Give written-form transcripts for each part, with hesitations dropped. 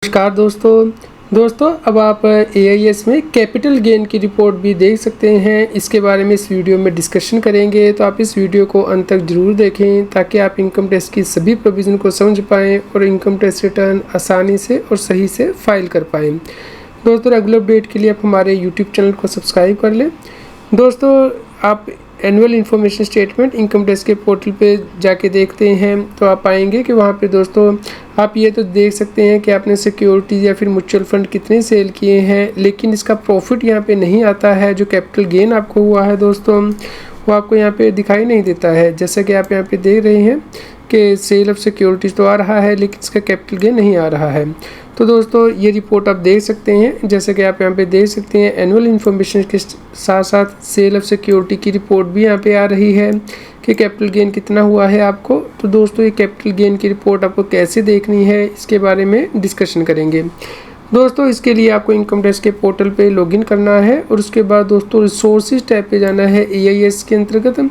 नमस्कार दोस्तों अब आप AIS में कैपिटल गेन की रिपोर्ट भी देख सकते हैं। इसके बारे में इस वीडियो में डिस्कशन करेंगे, तो आप इस वीडियो को अंत तक ज़रूर देखें ताकि आप इनकम टैक्स की सभी प्रोविज़न को समझ पाएँ और इनकम टैक्स रिटर्न आसानी से और सही से फाइल कर पाएँ। दोस्तों, रेगुलर अपडेट के लिए आप हमारे यूट्यूब चैनल को सब्सक्राइब कर लें। दोस्तों, आप annual information statement income tax के पोर्टल पे जाके देखते हैं तो आप पाएंगे कि वहाँ पे दोस्तों आप ये तो देख सकते हैं कि आपने सिक्योरिटीज़ या फिर म्यूचुअल फंड कितने सेल किए हैं, लेकिन इसका प्रॉफिट यहाँ पे नहीं आता है। जो कैपिटल गेन आपको हुआ है दोस्तों, वो आपको यहाँ पे दिखाई नहीं देता है। जैसा कि आप यहाँ पे देख रहे हैं कि सेल ऑफ सिक्योरिटीज़ तो आ रहा है, लेकिन इसका कैपिटल गेन नहीं आ रहा है। तो दोस्तों, ये रिपोर्ट आप देख सकते हैं। जैसे कि आप यहाँ पे देख सकते हैं, एनुअल इन्फॉर्मेशन के साथ साथ सेल ऑफ सिक्योरिटी की रिपोर्ट भी यहाँ पे आ रही है कि कैपिटल गेन कितना हुआ है आपको। तो दोस्तों, ये कैपिटल गेन की रिपोर्ट आपको कैसे देखनी है, इसके बारे में डिस्कशन करेंगे। दोस्तों, इसके लिए आपको इनकम टैक्स के पोर्टल पे लॉगिन करना है और उसके बाद दोस्तों रिसोर्सेज टैब पे जाना है AIS के अंतर्गत।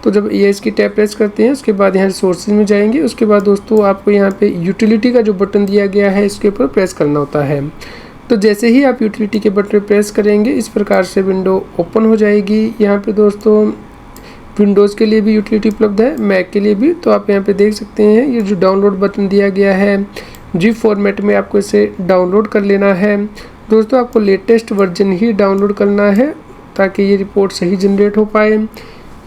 तो जब AIS की टैब प्रेस करते हैं, उसके बाद यहाँ रिसोर्सेज में जाएंगे। उसके बाद दोस्तों आपको यहाँ पे यूटिलिटी का जो बटन दिया गया है, इसके ऊपर प्रेस करना होता है। तो जैसे ही आप यूटिलिटी के बटन पर प्रेस करेंगे, इस प्रकार से विंडो ओपन हो जाएगी। यहाँ पे दोस्तों विंडोज़ के लिए भी यूटिलिटी उपलब्ध है, मैक के लिए भी। तो आप यहाँ पे देख सकते हैं, ये जो डाउनलोड बटन दिया गया है जिप फॉर्मेट में, आपको इसे डाउनलोड कर लेना है। दोस्तों, आपको लेटेस्ट वर्जन ही डाउनलोड करना है ताकि ये रिपोर्ट सही जनरेट हो पाए।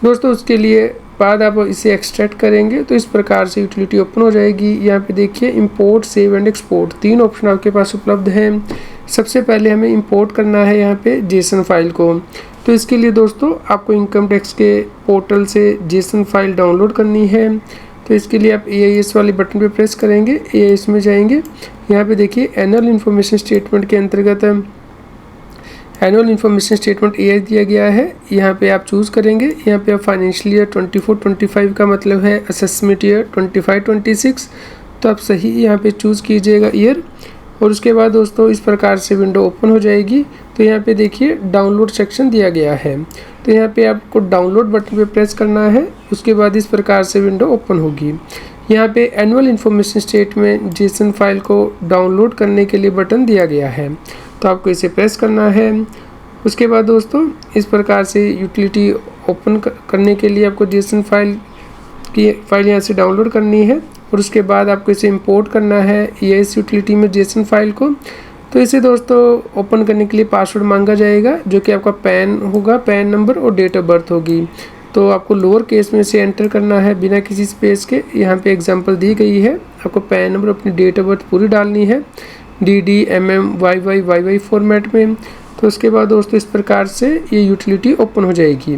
दोस्तों, उसके लिए बाद आप इसे एक्सट्रैक्ट करेंगे तो इस प्रकार से यूटिलिटी ओपन हो जाएगी। यहाँ पे देखिए, इंपोर्ट, सेव एंड एक्सपोर्ट, तीन ऑप्शन आपके पास उपलब्ध हैं। सबसे पहले हमें इंपोर्ट करना है यहाँ पे जेसन फाइल को। तो इसके लिए दोस्तों आपको इनकम टैक्स के पोर्टल से जेसन फाइल डाउनलोड करनी है। तो इसके लिए आप AIS वाले बटन पे प्रेस करेंगे, AIS में जाएंगे। यहाँ पे देखिए, एनुअल इन्फॉर्मेशन स्टेटमेंट के अंतर्गत एनुअल इन्फॉर्मेशन स्टेटमेंट AIS दिया गया है। यहाँ पे आप चूज़ करेंगे। यहाँ पे आप फाइनेंशियल ईयर 24-25 का मतलब है असेसमेंट ईयर 25-26, तो आप सही यहाँ पे चूज़ कीजिएगा ईयर। और उसके बाद दोस्तों इस प्रकार से विंडो ओपन हो जाएगी। तो यहाँ पे देखिए, डाउनलोड सेक्शन दिया गया है। तो यहाँ पे आपको डाउनलोड बटन पे प्रेस करना है। उसके बाद इस प्रकार से विंडो ओपन होगी। यहाँ पे annual information statement JSON file को डाउनलोड करने के लिए बटन दिया गया है, तो आपको इसे प्रेस करना है। उसके बाद दोस्तों इस प्रकार से यूटिलिटी ओपन करने के लिए आपको जेसन फाइल यहाँ से डाउनलोड करनी है और उसके बाद आपको इसे इंपोर्ट करना है AIS यूटिलिटी में जेसन फाइल को। तो इसे दोस्तों ओपन करने के लिए पासवर्ड मांगा जाएगा, जो कि आपका पैन होगा, पैन नंबर और डेट ऑफ बर्थ होगी। तो आपको लोअर केस में से एंटर करना है बिना किसी स्पेस के। यहाँ पे एग्जांपल दी गई है, आपको पैन नंबर, अपनी डेट ऑफ बर्थ पूरी डालनी है DD MM YY फॉर्मेट में। तो उसके बाद दोस्तों इस प्रकार से ये यूटिलिटी ओपन हो जाएगी।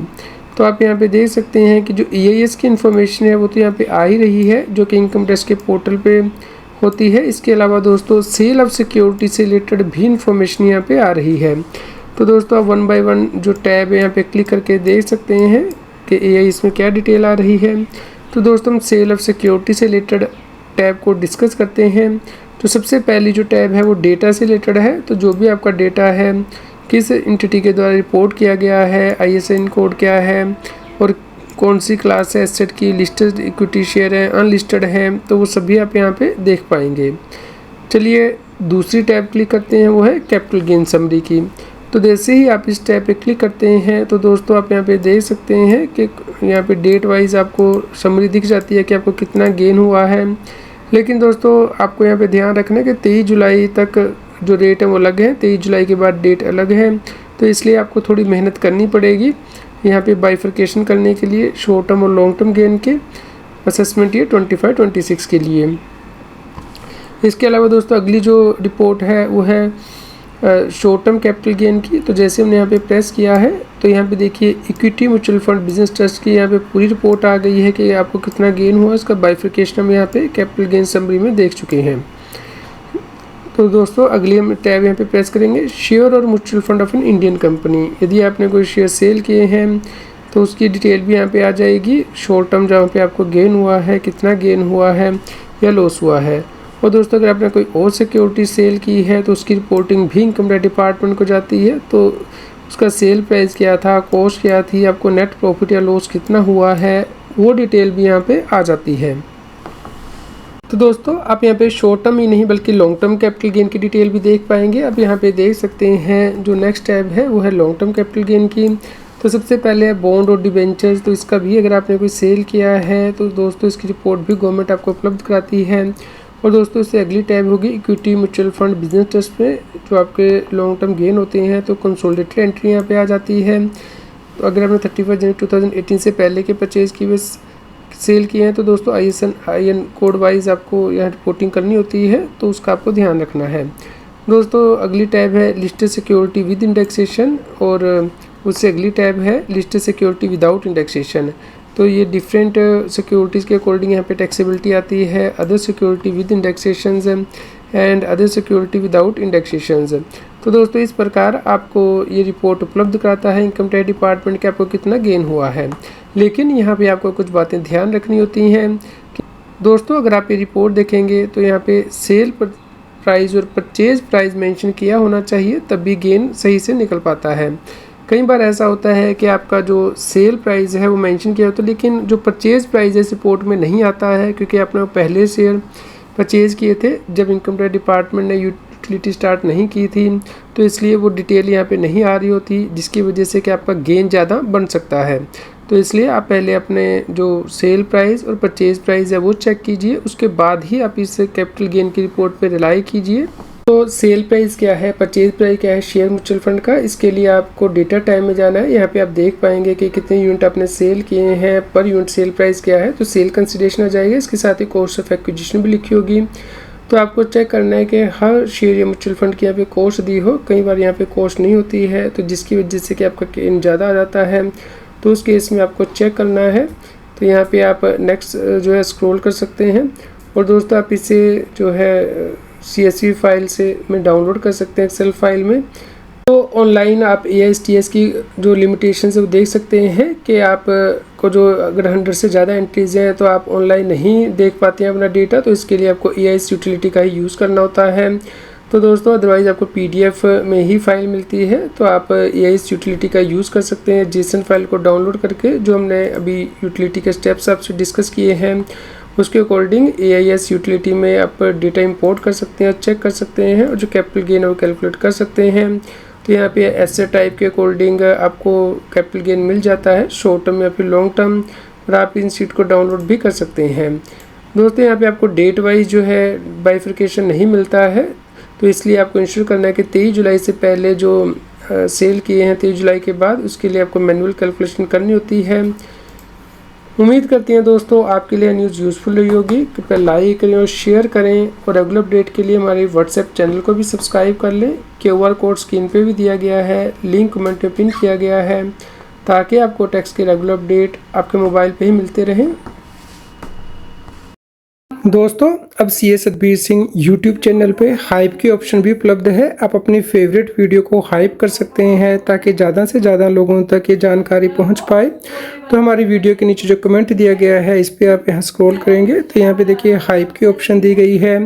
तो आप यहाँ पे देख सकते हैं कि जो AIS की इन्फॉर्मेशन है वो तो यहाँ पे आ ही रही है, जो कि इनकम टैक्स के पोर्टल पे होती है। इसके अलावा दोस्तों सेल ऑफ सिक्योरिटी से रिलेटेड भी इंफॉर्मेशन यहाँ पे आ रही है। तो दोस्तों आप 1 बाय 1 जो टैब है यहाँ पे क्लिक करके देख सकते हैं कि AIS में क्या डिटेल आ रही है। तो दोस्तों हम सेल ऑफ सिक्योरिटी से रिलेटेड टैब को डिस्कस करते हैं। तो सबसे पहली जो टैब है वो डेटा से रिलेटेड है। तो जो भी आपका डेटा है, किस एंटिटी के द्वारा रिपोर्ट किया गया है, ISIN कोड क्या है और कौन सी क्लास है एसेट की, लिस्टेड इक्विटी शेयर है, अनलिस्टेड है, तो वो सभी आप यहाँ पे देख पाएंगे। चलिए दूसरी टैब क्लिक करते हैं, वो है कैपिटल गेन समरी की। तो जैसे ही आप इस टैब पे क्लिक करते हैं तो दोस्तों आप यहाँ पे देख सकते हैं कि यहाँ पे डेट वाइज आपको समरी दिख जाती है कि आपको कितना गेन हुआ है। लेकिन दोस्तों आपको यहाँ पे ध्यान रखना है कि 23 जुलाई तक जो रेट है वो अलग है, 23 जुलाई के बाद डेट अलग है। तो इसलिए आपको थोड़ी मेहनत करनी पड़ेगी यहाँ पे बाइफर्केशन करने के लिए, शॉर्ट टर्म और लॉन्ग टर्म गेन के असेसमेंट ईयर 25-26 के लिए। इसके अलावा दोस्तों अगली जो रिपोर्ट है वो है शॉर्ट टर्म कैपिटल गेन की। तो जैसे हमने यहाँ पे प्रेस किया है तो यहाँ पे देखिए, equity mutual fund business trust की यहाँ पे पूरी रिपोर्ट आ गई है कि आपको कितना गेन हुआ। इसका बाइफर्केशन हम यहाँ पे कैपिटल गेन समरी में देख चुके हैं। तो दोस्तों अगली हम टैब यहाँ पे प्रेस करेंगे, शेयर और mutual fund of an Indian company. यदि आपने कोई शेयर सेल किए हैं तो उसकी डिटेल भी यहाँ पे आ जाएगी। शॉर्ट टर्म जहाँ पे आपको गेन हुआ है, कितना गेन हुआ है या लॉस हुआ है। और दोस्तों अगर आपने कोई और सिक्योरिटी सेल की है तो उसकी रिपोर्टिंग भी इनकम टैक्स डिपार्टमेंट को जाती है। तो उसका सेल प्राइस क्या था, कॉस्ट क्या थी, आपको नेट प्रॉफिट या लॉस कितना हुआ है, वो डिटेल भी यहाँ पे आ जाती है। तो दोस्तों आप यहाँ पे शॉर्ट टर्म ही नहीं बल्कि लॉन्ग टर्म कैपिटल गेन की डिटेल भी देख पाएंगे। अब यहाँ पे देख सकते हैं जो नेक्स्ट टैब है वो है लॉन्ग टर्म कैपिटल गेन की। तो सबसे पहले है बॉन्ड और डिबेंचर्स। तो इसका भी अगर आपने कोई सेल किया है तो दोस्तों इसकी रिपोर्ट भी गवर्नमेंट आपको उपलब्ध कराती है। और दोस्तों इससे अगली टैब होगी equity mutual fund business trust में जो आपके लॉन्ग टर्म गेन होते हैं। तो कंसोलिडेटेड एंट्री यहाँ पे आ जाती है। तो अगर आपने 31 जनवरी 2018 से पहले के परचेज़ की हुए सेल किए हैं तो दोस्तों ISIN कोड वाइज आपको यहाँ रिपोर्टिंग करनी होती है, तो उसका आपको ध्यान रखना है। दोस्तों अगली टैब है लिस्टेड सिक्योरिटी विद इंडेक्सेशन और उससे अगली टैब है लिस्टेड सिक्योरिटी विदाउट इंडेक्सेशन। तो ये डिफरेंट सिक्योरिटीज़ के अकॉर्डिंग यहाँ पे टैक्सेबिलिटी आती है। Other security with indexations and other security without indexations. तो दोस्तों इस प्रकार आपको ये रिपोर्ट उपलब्ध कराता है इनकम टैक्स डिपार्टमेंट के आपको कितना गेन हुआ है। लेकिन यहाँ पे आपको कुछ बातें ध्यान रखनी होती हैं कि दोस्तों अगर आप ये रिपोर्ट देखेंगे तो यहाँ पे सेल प्राइस और परचेज प्राइस मेंशन किया होना चाहिए, तब भी गेन सही से निकल पाता है। कई बार ऐसा होता है कि आपका जो सेल प्राइस है वो मेंशन किया होता है लेकिन जो परचेज प्राइस है रिपोर्ट में नहीं आता है, क्योंकि आपने पहले शेयर परचेज़ किए थे जब इनकम टैक्स डिपार्टमेंट ने यूटिलिटी स्टार्ट नहीं की थी, तो इसलिए वो डिटेल यहाँ पे नहीं आ रही होती, जिसकी वजह से कि आपका गेन ज़्यादा बन सकता है। तो इसलिए आप पहले अपने जो सेल प्राइस और परचेज़ प्राइस है वो चेक कीजिए, उसके बाद ही आप इस कैपिटल गेन की रिपोर्ट पे रिलाई कीजिए। तो सेल प्राइस क्या है, परचेज प्राइस क्या है शेयर म्यूचुअल फंड का, इसके लिए आपको डेटा टाइम में जाना है। यहाँ पे आप देख पाएंगे कि कितने यूनिट आपने सेल किए हैं, पर यूनिट सेल प्राइस क्या है, तो सेल कंसिडरेशन आ जाएगा। इसके साथ ही कॉस्ट ऑफ एक्विजिशन भी लिखी होगी। तो आपको चेक करना है कि हर शेयर या म्यूचुअल फंड की यहाँ पे कॉस्ट दी हो। कई बार यहाँ पे कॉस्ट नहीं होती है, तो जिसकी वजह से कि आपका गेन ज़्यादा आ जाता है, तो उस केस में आपको चेक करना है। तो यहाँ पे आप नेक्स्ट जो है स्क्रॉल कर सकते हैं और दोस्तों आप इसे जो है CSV फाइल से में डाउनलोड कर सकते हैं एक्सेल फाइल में। तो ऑनलाइन आप AISTS की जो लिमिटेशन है वो देख सकते हैं कि आप को जो अगर 100 से ज़्यादा एंट्रीज हैं तो आप ऑनलाइन नहीं देख पाते हैं अपना डेटा, तो इसके लिए आपको AIS यूटिलिटी का ही यूज़ करना होता है। तो दोस्तों अदरवाइज़ आपको PDF में ही फाइल मिलती है, तो आप AIS यूटिलिटी का यूज़ कर सकते हैं JSON फाइल को डाउनलोड करके, जो हमने अभी यूटिलिटी के स्टेप्स आपसे डिस्कस किए हैं उसके अकॉर्डिंग AIS यूटिलिटी में आप डेटा इंपोर्ट कर सकते हैं, चेक कर सकते हैं और जो कैपिटल गेन है वो कैलकुलेट कर सकते हैं। तो यहाँ पे एसेट टाइप के अकॉर्डिंग आपको कैपिटल गेन मिल जाता है, शॉर्ट टर्म या फिर लॉन्ग टर्म, और आप इन शीट को डाउनलोड भी कर सकते हैं। दोस्तों यहाँ पे आपको डेट वाइज जो है बाइफिकेशन नहीं मिलता है, तो इसलिए आपको इंश्योर करना है कि 23 जुलाई से पहले जो सेल किए हैं 23 जुलाई के बाद, उसके लिए आपको मैनुअल कैलकुलेशन करनी होती है। उम्मीद करती हैं दोस्तों आपके लिए न्यूज़ यूज़फुल रही होगी। कृपया लाइक करें और शेयर करें, और रेगुलर अपडेट के लिए हमारे व्हाट्सएप चैनल को भी सब्सक्राइब कर लें। QR कोड स्क्रीन पे भी दिया गया है, लिंक कमेंट में पिन किया गया है, ताकि आपको टैक्स के रेगुलर अपडेट आपके मोबाइल पे ही मिलते रहें। दोस्तों अब CS Satbir Singh YouTube channel पे हाइप की ऑप्शन भी उपलब्ध है। आप अपनी फेवरेट वीडियो को हाइप कर सकते हैं ताकि ज़्यादा से ज़्यादा लोगों तक ये जानकारी पहुंच पाए। तो हमारी वीडियो के नीचे जो कमेंट दिया गया है इस पर आप यहाँ स्क्रॉल करेंगे तो यहाँ पे देखिए हाइप की ऑप्शन दी गई है।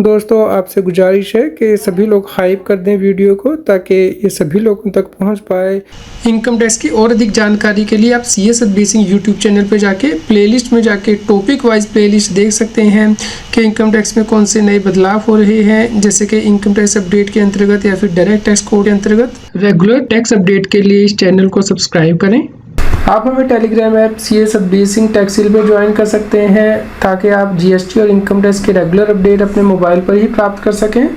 दोस्तों आपसे गुजारिश है कि सभी लोग हाइप कर दें वीडियो को, ताकि ये सभी लोगों तक पहुंच पाए। इनकम टैक्स की और अधिक जानकारी के लिए आप CS Satbir Singh YouTube channel पर जाके प्लेलिस्ट में जाके टॉपिक वाइज प्लेलिस्ट देख सकते हैं कि इनकम टैक्स में कौन से नए बदलाव हो रहे हैं, जैसे कि इनकम टैक्स अपडेट के अंतर्गत या फिर डायरेक्ट टैक्स कोड के अंतर्गत। रेगुलर टैक्स अपडेट के लिए इस चैनल को सब्सक्राइब करें। आप हमें Telegram app CS Satbir Singh Taxil में ज्वाइन कर सकते हैं, ताकि आप GST और इनकम टैक्स के रेगुलर अपडेट अपने मोबाइल पर ही प्राप्त कर सकें।